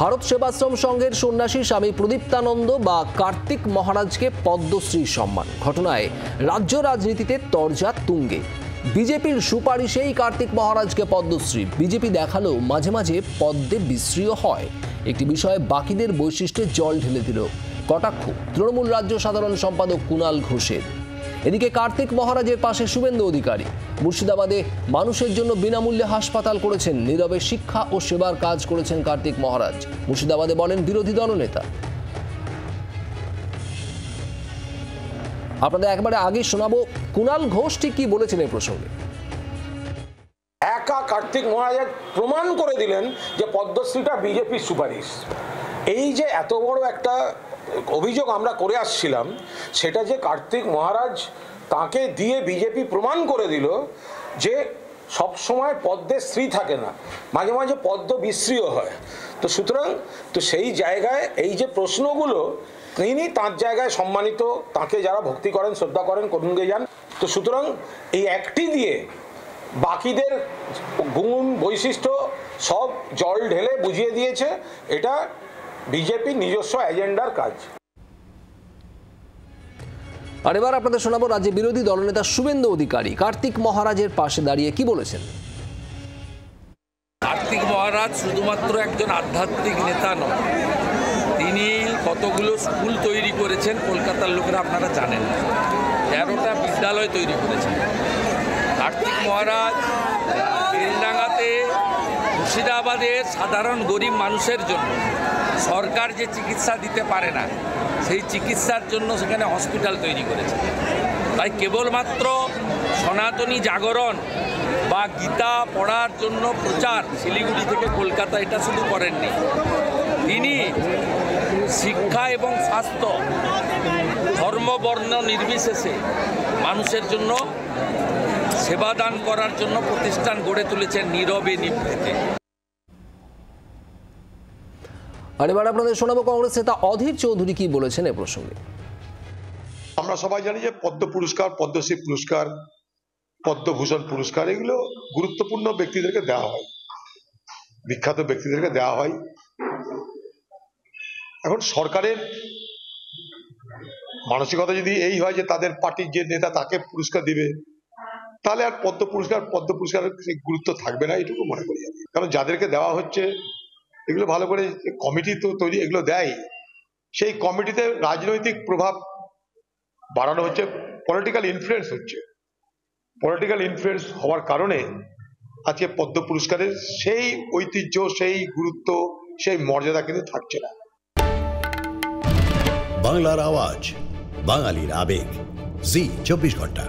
ভারত সেবাশ্রম সংঘের সন্ন্যাসী স্বামী প্রদীপ্তানন্দ বা কার্তিক মহারাজকে পদ্মশ্রী সম্মান। ঘটনায় রাজ্য রাজনীতিতে তরজা তুঙ্গে। বিজেপির সুপারিশেই কার্তিক মহারাজকে পদ্মশ্রী। বিজেপি দেখালো মাঝে মাঝে পদ্মে বিশ্রীও হয়। একটি বিষয়ে বাকিদের বৈশিষ্ট্যে জল ঢেলে দিল কটাক্ষ তৃণমূল রাজ্য সাধারণ সম্পাদক কুণাল ঘোষের। এদিকে কার্তিক মহারাজের পাশে শুভেন্দু অধিকারী। মুর্শিদাবাদে মানুষের জন্য বিনামূল্যে হাসপাতাল করেছেন, নীরবে শিক্ষা ও সেবার কাজ করেছেন কার্তিক মহারাজ। মুর্শিদাবাদে বলেন বিরোধী দলনেতা। আপনাদের একবারে আগে শোনাবো কুণাল ঘোষ ঠিক কি বলেছেন এই প্রসঙ্গে। একা কার্তিক মহারাজ প্রমাণ করে দিলেন যে পদ্মশ্রীটা বিজেপির সুপারিশ। এই যে এত বড় একটা অভিযোগ আমরা করে আসছিলাম, সেটা যে কার্তিক মহারাজ তাকে দিয়ে বিজেপি প্রমাণ করে দিল যে সব সময় পদ্মের শ্রী থাকে না, মাঝে মাঝে পদ্ম বিশ্রীও হয়। তো সুতরাং সেই জায়গায় এই যে প্রশ্নগুলো, তিনি তাঁর জায়গায় সম্মানিত, তাকে যারা ভক্তি করেন, শ্রদ্ধা করেন, করুণগে যান। তো সুতরাং এই একটি দিয়ে বাকিদের গুণ বৈশিষ্ট্য সব জল ঢেলে বুঝিয়ে দিয়েছে এটা বিজেপির নিজস্ব এজেন্ডার কাজ। আর এবার আপনাদের শোনাবো রাজ্যে বিরোধী দলনেতা শুভেন্দু অধিকারী কার্তিক মহারাজের পাশে দাঁড়িয়ে কি বলেছেন। কার্তিক মহারাজ শুধুমাত্র একজন আধ্যাত্মিক নেতা নন, তিনি কতগুলো স্কুল তৈরি করেছেন কলকাতার লোকেরা আপনারা জানেন, 13টা বিদ্যালয় তৈরি করেছেন। কার্তিক মহারাজ বেলডাঙ্গাতে মুর্শিদাবাদের সাধারণ গরিব মানুষের জন্য সরকার যে চিকিৎসা দিতে পারে না, সেই চিকিৎসার জন্য সেখানে হসপিটাল তৈরি করেছে। তাই কেবলমাত্র সনাতনী জাগরণ বা গীতা পড়ার জন্য প্রচার শিলিগুড়ি থেকে কলকাতা এটা শুধু করেননি, তিনি শিক্ষা এবং স্বাস্থ্য ধর্ম বর্ণ নির্বিশেষে মানুষের জন্য সেবাদান করার জন্য প্রতিষ্ঠান গড়ে তুলেছেন নীরবে নিভৃতে। আর এবার আপনাদের শোনাবো কংগ্রেস নেতা অধীর চৌধুরী কি বলেছেন এ প্রসঙ্গে। আমরা সবাই জানি যে পদ্ম পুরস্কার, পদ্মশ্রী পুরস্কার, পদ্মভূষণ পুরস্কার এগুলো গুরুত্বপূর্ণ ব্যক্তিদেরকে দেওয়া হয়, বিখ্যাত ব্যক্তিদেরকে দেওয়া হয়। এখন সরকারের মানসিকতা যদি এই হয় যে তাদের পার্টির যে নেতা তাকে পুরস্কার দিবে, তাহলে আর পদ্ম পুরস্কারের গুরুত্ব থাকবে না, এটুকু মনে করি। কারণ যাদেরকে দেওয়া হচ্ছে এগুলো ভালো করে কমিটি তো তৈরি, এগুলো দেয়, সেই কমিটিতে রাজনৈতিক প্রভাব বাড়ানো হচ্ছে, পলিটিক্যাল ইনফ্লুয়েন্স হচ্ছে। পলিটিক্যাল ইনফ্লুয়েন্স হওয়ার কারণে আজকে পদ্ম পুরস্কারের সেই ঐতিহ্য, সেই গুরুত্ব, সেই মর্যাদা কিন্তু থাকছে না। বাংলার আওয়াজ, বাঙালির আবেগ, জি 24 ঘন্টা।